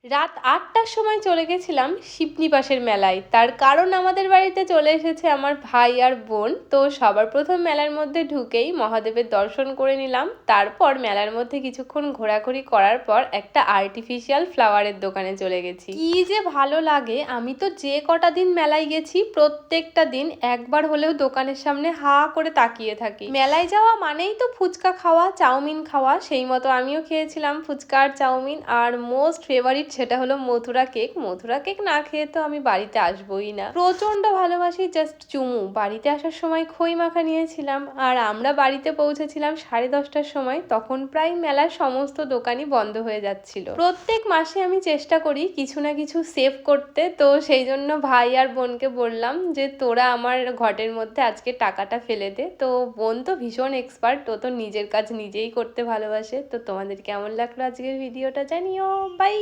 রাত ৮টার সময় চলে গেছিলাম শিবনিবাসের মেলায়। তার কারণ আমাদের বাড়িতে চলে এসেছে আমার ভাই আর বোন। তো সবার প্রথম মেলার মধ্যে ঢুকেই মহাদেবের দর্শন করে নিলাম। তারপর মেলার মধ্যে কিছুক্ষণ ঘোরাঘুরি করার পর একটা আর্টিফিশিয়াল ফ্লাওয়ারের দোকানে চলে গেছি। কি যে ভালো লাগে! আমি তো যে কটা দিন মেলায় গেছি প্রত্যেকটা দিন একবার হলেও দোকানের সামনে হা করে তাকিয়ে থাকি। মেলায় যাওয়া মানেই তো ফুচকা খাওয়া, চাউমিন খাওয়া। সেই মতো আমিও খেয়েছিলাম ফুচকা আর চাউমিন। আর মোস্ট ফেভারিট সেটা হলো মথুরা কেক। মথুরা কেক না খেয়ে তো আমি বাড়িতে আসবোই না। প্রচন্ড ভালোবাসি জাস্ট চুমু। বাড়িতে আসার সময় খই মাখা নিয়েছিলাম। আর আমরা বাড়িতে পৌঁছেছিলাম 10:30টার সময়। তখন প্রায় মেলার সমস্ত দোকানই বন্ধ হয়ে যাচ্ছিল। প্রত্যেক মাসে আমি চেষ্টা করি কিছু না কিছু সেভ করতে। তো সেই জন্য ভাই আর বোনকে বললাম যে তোরা আমার ঘটের মধ্যে আজকে টাকাটা ফেলে দে। তো বোন তো ভীষণ এক্সপার্ট, ও তো নিজের কাজ নিজেই করতে ভালোবাসে। তো তোমাদের কেমন লাগলো আজকের ভিডিওটা জানিও। বাই।